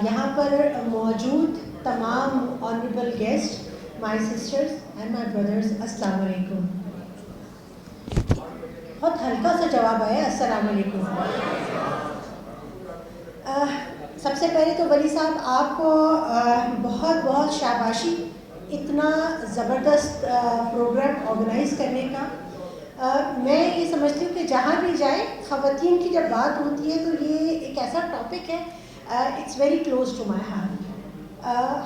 یہاں پر موجود تمام honourable guest, my sisters and my brothers, السلام علیکم. بہت ہلکا سا جواب آیا السلام علیکم. سب سے پہلے تو ولی صاحب آپ کو بہت بہت شاباشی اتنا زبردست پروگرام آرگنائز کرنے کا. میں یہ سمجھتی ہوں کہ جہاں بھی جائے خواتین کی جب بات ہوتی ہے تو یہ ایک ایسا ٹاپک ہے، it's very close to my heart.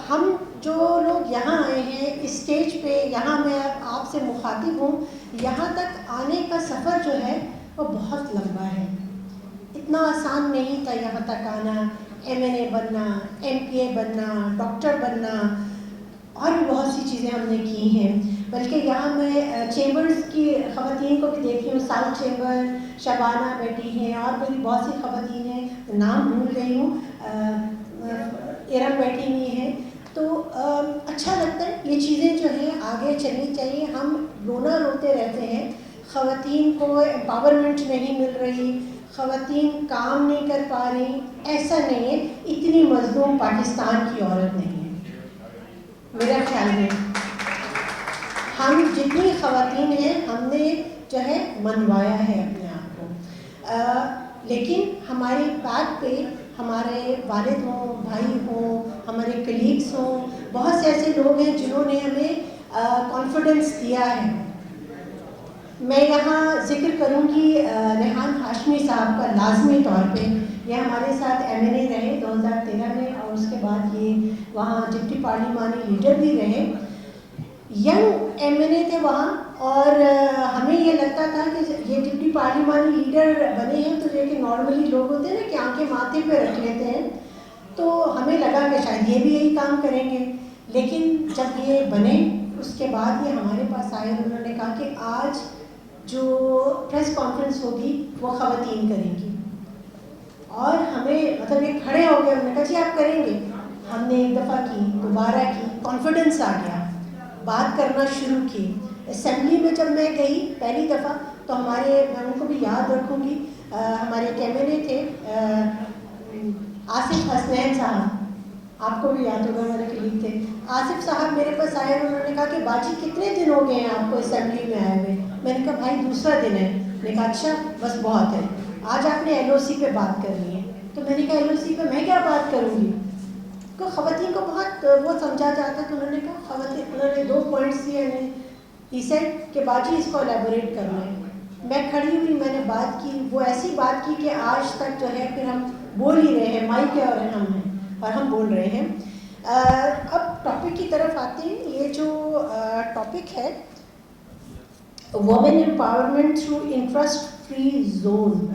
ہم جو لوگ یہاں آئے ہیں اس اسٹیج پہ، یہاں میں آپ سے مخاطب ہوں، یہاں تک آنے کا سفر جو ہے وہ بہت لمبا ہے. اتنا آسان نہیں تھا یہاں تک آنا، MNA بننا، MPA بننا، ڈاکٹر بننا، اور بھی بہت سی چیزیں ہم نے کی ہیں. بلکہ یہاں میں چیمبرز کی خواتین کو بھی دیکھی ہوں، ساؤتھ چیمبر شبانہ بیٹی ہیں، اور بھی بہت سی خواتین ہیں، نام بھول گئی ہوں، ارم بیٹھی ہوئی ہیں. تو اچھا لگتا ہے یہ چیزیں جو ہیں آگے چلنی چاہیے. ہم رونا روتے رہتے ہیں، خواتین کو امپاورمنٹ نہیں مل رہی، خواتین کام نہیں کر پا رہی. ایسا نہیں ہے، اتنی مظلوم پاکستان کی عورت نہیں ہے میرا خیال میں. ہم جتنی خواتین ہیں ہم نے جو ہے منوایا ہے اپنے آپ کو، لیکن ہماری بات پہ ہمارے والد ہوں، بھائی ہوں، ہمارے کلیگس ہوں، بہت سے ایسے لوگ ہیں جنہوں نے ہمیں کانفیڈنس دیا ہے. میں یہاں ذکر کروں گی ریحان ہاشمی صاحب کا لازمی طور پہ. یہ ہمارے ساتھ MNA رہے 2013 میں، اور اس کے بعد یہ وہاں ڈپٹی پارلیمانی لیڈر بھی رہے. ینگ MNA تھے وہاں، اور ہمیں یہ لگتا تھا کہ یہ ڈپٹی پارلیمانی لیڈر بنے ہیں تو یہ کہ نارملی لوگ ہوتے ہیں نا کہ آنکھیں ماتھے پہ رکھ لیتے ہیں، تو ہمیں لگا کہ شاید یہ بھی یہی کام کریں گے. لیکن جب یہ بنے اس کے بعد یہ ہمارے پاس آئے، انہوں نے کہا کہ آج جو پریس کانفرنس ہوگی وہ خواتین کریں گی. اور ہمیں مطلب یہ کھڑے ہو گئے، انہوں نے کہا جی آپ کریں گے. ہم نے ایک دفعہ کی، دوبارہ کی، کانفیڈنس آ گیا، بات کرنا شروع کی. اسمبلی میں جب میں گئی پہلی دفعہ تو ہمارے، میں ان کو بھی یاد رکھوں گی، ہمارے MNA تھے آصف حسنین صاحب، آپ کو بھی یاد ہوگا، ہمارے کلیگ تھے. آصف صاحب میرے پاس آئے، انہوں نے کہا کہ باجی کتنے دن ہو گئے ہیں آپ کو اسمبلی میں آئے ہوئے؟ میں نے کہا بھائی دوسرا دن ہے. میں نے کہا اچھا بس بہت ہے، آج آپ نے LOC پہ بات کرنی ہے. تو میں نے کہا LOC پہ میں کیا بات کروں گی؟ تو خواتین کو بہت وہ سمجھا جاتا ہے. تو انہوں نے کہا خواتین، انہوں نے 2 پوائنٹس دیے ہیں. ہی سیڈ کہ باجی اس کو الیبوریٹ کرنا ہے. میں کھڑی ہوئی، میں نے بات کی، وہ ایسی بات کی کہ آج تک جو ہے پھر ہم بول ہی رہے ہیں، مائک ہے اور ہم ہیں اور ہم بول رہے ہیں. اب ٹاپک کی طرف آتے ہیں. یہ جو ٹاپک ہے women empowerment through interest free zone,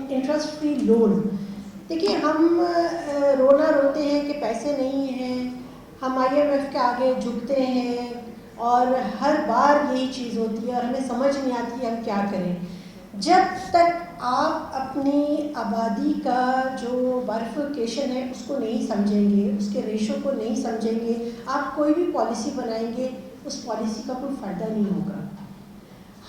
interest free loan. دیکھیے ہم رونا روتے ہیں کہ پیسے نہیں ہیں، ہم IMF کے آگے جھکتے ہیں، اور ہر بار یہی چیز ہوتی ہے اور ہمیں سمجھ نہیں آتی ہم کیا کریں. جب تک آپ اپنی آبادی کا جو بائیفرکیشن ہے اس کو نہیں سمجھیں گے، اس کے ریشو کو نہیں سمجھیں گے، آپ کوئی بھی پالیسی بنائیں گے اس پالیسی کا کوئی فائدہ نہیں ہوگا.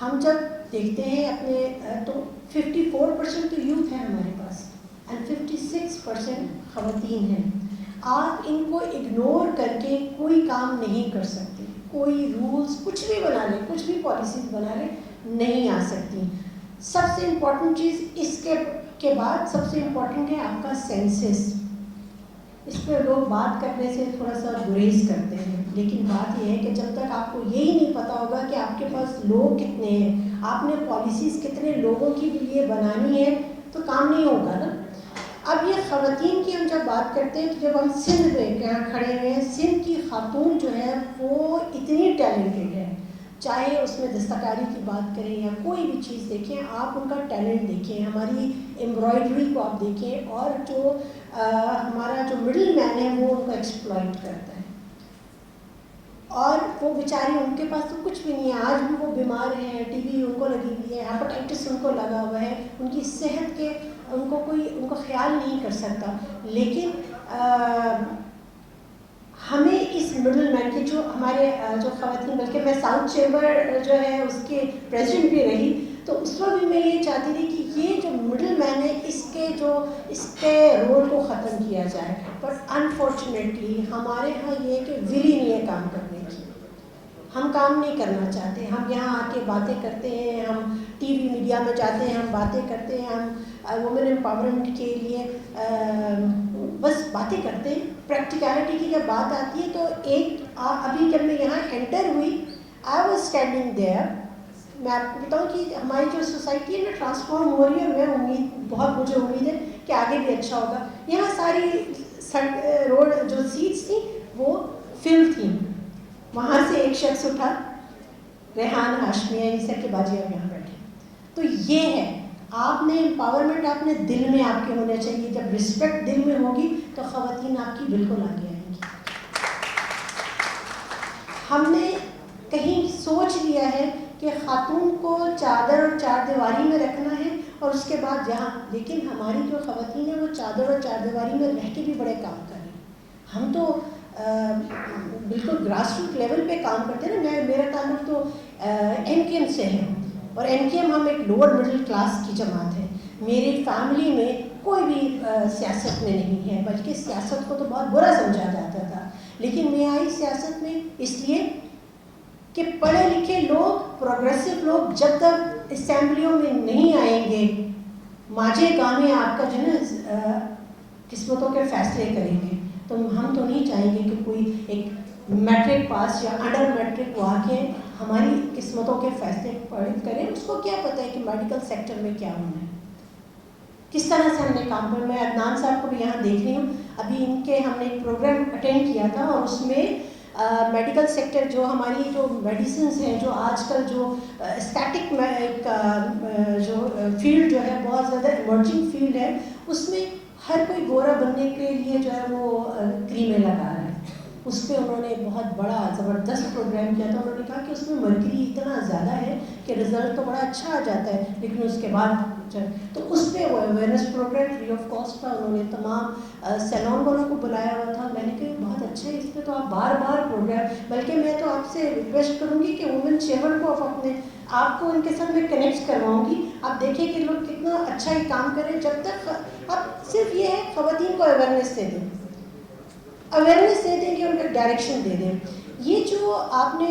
ہم جب دیکھتے ہیں اپنے تو 54% تو یوتھ ہے ہمارے پاس اینڈ 56% خواتین ہیں. آپ ان کو اگنور کر کے کوئی کام نہیں کر سکتے. کوئی رولز کچھ بھی بنا لیں، کچھ بھی پالیسیز بنا لیں، نہیں آ سکتی. سب سے امپورٹنٹ چیز اس کے بعد سب سے امپورٹنٹ ہے آپ کا سینسس. اس پہ لوگ بات کرنے سے تھوڑا سا گریز کرتے ہیں، لیکن بات یہ ہے کہ جب تک آپ کو یہی نہیں پتا ہوگا کہ آپ کے پاس لوگ کتنے ہیں، آپ نے پالیسیز کتنے لوگوں کے لیے بنانی ہے، تو کام نہیں ہوگا نا. اب یہ خواتین کی ہم جب بات کرتے ہیں تو جب ہم سندھ میں یہاں کھڑے ہوئے ہیں، سندھ کی خاتون جو ہے وہ اتنی ٹیلنٹڈ ہے، چاہے اس میں دستکاری کی بات کریں یا کوئی بھی چیز دیکھیں، آپ ان کا ٹیلنٹ دیکھیں، ہماری ایمبرائڈری کو آپ دیکھیں، اور جو ہمارا جو مڈل مین ہے وہ ان کو ایکسپلائٹ کرتا ہے. اور وہ بیچاری، ان کے پاس تو کچھ بھی نہیں ہے، آج بھی وہ بیمار ہیں، TB ان کو لگی ہوئی ہے، ہیپاٹائٹس ان کو لگا ہوا ہے، ان کی صحت کے ان کو خیال نہیں کر سکتا. لیکن ہمیں اس مڈل مین کے جو ہمارے جو خواتین، بلکہ میں ساؤتھ چیمبر جو ہے اس کے پریزیڈنٹ بھی رہی، تو اس وقت بھی میں یہ چاہتی تھی کہ یہ جو مڈل مین ہے اس کے رول کو ختم کیا بٹ انفارچونیٹلی ہمارے یہاں یہ کہ ول ہی نہیں ہے کام کرنے کی. ہم کام نہیں کرنا چاہتے. ہم یہاں آ کے باتیں کرتے ہیں, ہم ٹی وی میڈیا میں جاتے ہیں, ہم باتیں کرتے ہیں, ہم وومن امپاورمنٹ کے لیے بس باتیں کرتے ہیں. پریکٹیکلٹی کی جب بات آتی ہے تو ابھی جب میں یہاں انٹر ہوئی, آئی واز اسٹینڈنگ دیئر. میں آپ کو بتاؤں کہ ہماری جو سوسائٹی ہے نا ٹرانسفارم ہو رہی ہے, اور مجھے امید ہے کہ آگے بھی اچھا ہوگا. یہاں ساری روڈ جو سیٹس تھیں وہ فل تھیں. وہاں سے ایک شخص اٹھا, ریحان ہاشمی ہے, سر کے باجی آپ یہاں بیٹھے. تو یہ ہے آپ نے امپاورمنٹ آپ نے دل میں آپ کے ہونا چاہیے. جب رسپیکٹ دل میں ہوگی تو خواتین آپ کی بالکل آگے آئیں گی. ہم نے کہیں سوچ لیا ہے کہ خاتون کو چادر اور چار دیواری میں رکھنا ہے اور اس کے بعد جہاں, لیکن ہماری جو خواتین ہیں وہ چادر اور چار دیواری میں رہ کے بھی بڑے کام کر رہے ہیں. ہم تو بالکل گراس روٹ لیول پہ کام کرتے ہیں نا. میرا تعلق تو این کے ایم سے ہے, اور این کے ایم ہم ایک لوور مڈل کلاس کی جماعت ہے. میری فیملی میں کوئی بھی سیاست میں نہیں ہے, بلکہ سیاست کو تو بہت برا سمجھا جاتا تھا. لیکن میں آئی سیاست میں اس لیے کہ پڑھے لکھے لوگ, پروگریسو لوگ جب تک اسمبلیوں میں نہیں آئیں گے, ماجھے گانے آپ کا جو ہے قسمتوں کے فیصلے کریں گے. تو ہم تو نہیں چاہیں گے کہ کوئی ایک میٹرک پاس یا انڈر میٹرک وہ آ کے ہماری قسمتوں کے فیصلے کریں. اس کو کیا پتہ ہے کہ میڈیکل سیکٹر میں کیا ہونا ہے, کس طرح سے ہم نے کام کیا. میں عدنان صاحب کو بھی یہاں دیکھ رہی ہوں. ابھی ان کے ہم نے ایک پروگرام اٹینڈ کیا تھا, اور اس میں میڈیکل سیکٹر جو ہماری جو میڈیسنس ہیں, جو آج کل جو اسٹیٹک جو فیلڈ جو ہے بہت زیادہ ایمرجنگ فیلڈ ہے, اس میں ہر کوئی گورا بننے کے لیے جو ہے وہ کریمیں لگا رہا ہے. اس پہ انہوں نے بہت بڑا زبردست پروگرام کیا تھا. انہوں نے کہا کہ اس میں مرکری اتنا زیادہ ہے کہ رزلٹ تو بڑا اچھا آ جاتا ہے, لیکن اس کے بعد تو اس پہ وہ awareness program free of cost تھا. انہوں نے تمام سیلون والوں کو بلایا ہوا تھا. میں نے کہا بہت اچھا ہے, اس پہ تو آپ بار بار پروگرام, بلکہ میں تو آپ سے ریکویسٹ کروں گی کہ وومن چیئرمین کو آپ کو ان کے ساتھ میں کنیکٹ کرواؤں گی. آپ دیکھیں کہ لوگ کتنا اچھا ہی کام کریں. جب تک آپ صرف یہ ہے خواتین کو اویئرنیس دے دیں, اویئرنیس دے دیں کہ ان کو ڈائریکشن دے دیں. یہ جو آپ نے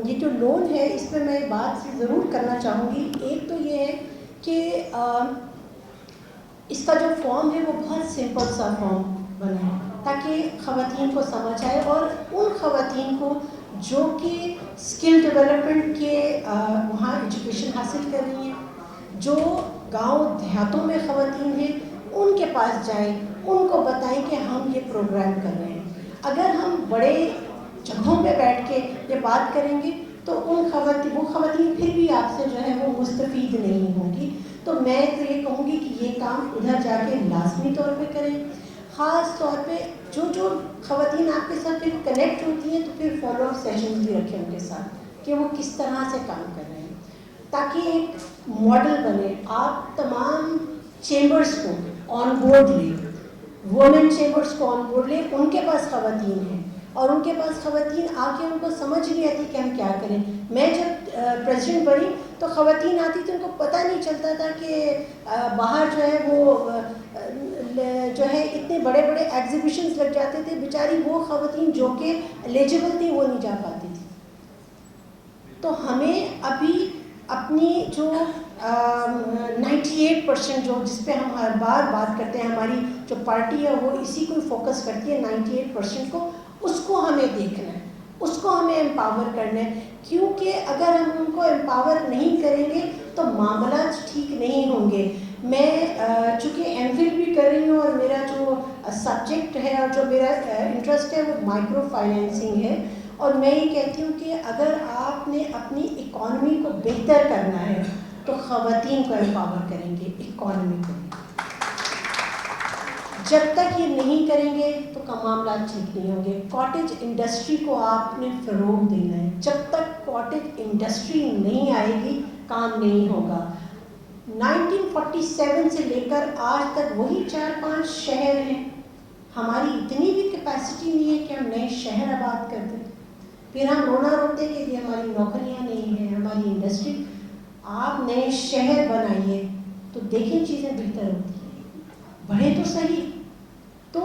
یہ جو لون ہے, اس پہ میں بات ضرور کرنا چاہوں گی. ایک تو یہ ہے کہ اس کا جو فارم ہے وہ بہت سمپل سا فارم بنا ہے تاکہ خواتین کو سمجھ آئے, اور ان خواتین کو جو کہ اسکل ڈیولپمنٹ کے وہاں ایجوکیشن حاصل کر رہی ہیں, جو گاؤں دیہاتوں میں خواتین ہیں, ان کے پاس جائیں, ان کو بتائیں کہ ہم یہ پروگرام کر رہے ہیں. اگر ہم بڑے جگہوں پہ بیٹھ کے یہ بات کریں گے تو وہ خواتین پھر بھی آپ سے جو ہے وہ مستفید نہیں ہوں گی. تو میں تو یہ کہوں گی کہ یہ کام ادھر جا کے لازمی طور پہ کریں. خاص طور پہ جو خواتین آپ کے ساتھ پھر کنیکٹ ہوتی ہیں, تو پھر فالو اپ سیشنز بھی رکھیں ان کے ساتھ کہ وہ کس طرح سے کام کر رہے ہیں, تاکہ ایک ماڈل بنے. آپ تمام چیمبرز کو آن بورڈ لیں, وومن چیمبرز کو آن بورڈ لیں. ان کے پاس خواتین ہیں, اور ان کے پاس خواتین آ کے ان کو سمجھ نہیں آتی کہ ہم کیا کریں. میں جب پریزیڈنٹ بنی تو خواتین آتی تھی, ان کو پتہ نہیں چلتا تھا کہ باہر جو ہے وہ جو ہے اتنے بڑے بڑے ایگزیبیشنز لگ جاتے تھے. بیچاری وہ خواتین جو کہ ایلیجبل تھی وہ نہیں جا پاتی تھی. تو ہمیں ابھی اپنی جو 98% جو جس پہ ہم ہر بار بات کرتے ہیں, ہماری جو پارٹی ہے وہ اسی کو فوکس کرتی ہے 98% کو, اس کو ہمیں دیکھنا ہے, اس کو ہمیں امپاور کرنا ہے. کیونکہ اگر ہم ان کو امپاور نہیں کریں گے تو معاملات ٹھیک نہیں ہوں گے. میں چونکہ ایم فل بھی کر رہی ہوں, اور میرا جو سبجیکٹ ہے اور جو میرا انٹرسٹ ہے وہ مائکرو فائنینسنگ ہے, اور میں یہ کہتی ہوں کہ اگر آپ نے اپنی اکانومی کو بہتر کرنا ہے تو خواتین کو امپاور کریں گے, اکانومی کو. جب تک یہ نہیں کریں گے تو معاملات ٹھیک نہیں ہوں گے. کاٹیج انڈسٹری کو آپ نے فروغ دینا ہے. جب تک کاٹیج انڈسٹری نہیں آئے گی کام نہیں ہوگا. 1947 سے لے کر آج تک وہی 4-5 شہر ہیں. ہماری اتنی بھی کیپیسٹی نہیں ہے کہ ہم نئے شہر آباد کر دیں. پھر ہم رونا روتے کہ یہ ہماری نوکریاں نہیں ہیں, ہماری انڈسٹری. آپ نئے شہر بنائیے تو دیکھیں چیزیں بہتر ہوتی ہیں. بڑھے تو صحیح. تو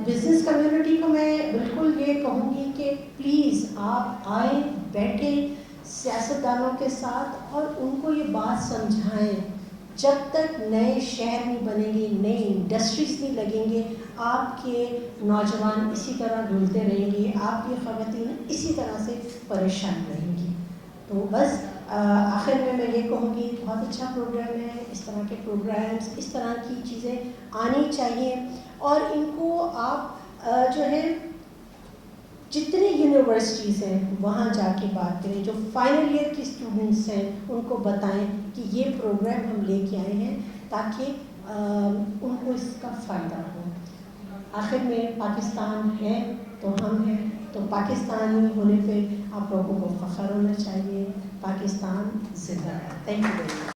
بزنس کمیونٹی کو میں بالکل یہ کہوں گی کہ پلیز آپ آئیں، بیٹھیں سیاستدانوں کے ساتھ اور ان کو یہ بات سمجھائیں، جب تک نئے شہر نہیں بنیں گے، نئی انڈسٹریز نہیں لگیں گے، آپ کے نوجوان اسی طرح ڈھولتے رہیں گے، آپ کی خواتین اسی طرح سے پریشان رہیں گی. تو بس آخر میں یہ کہوں گی بہت اچھا پروگرام ہے، اس طرح کے پروگرامز، اس طرح کی چیزیں آنی چاہیے، اور ان کو آپ جو ہے جتنی یونیورسٹیز ہیں وہاں جا کے بات کریں، جو فائنل ایئر کی اسٹوڈنٹس ہیں ان کو بتائیں کہ یہ پروگرام ہم لے کے آئے ہیں تاکہ ان کو اس کا فائدہ ہو. آخر میں پاکستان ہے تو ہم ہیں، تو پاکستانی ہونے پہ آپ لوگوں کو فخر ہونا چاہیے. پاکستان زندہ ہے. Thank you very much.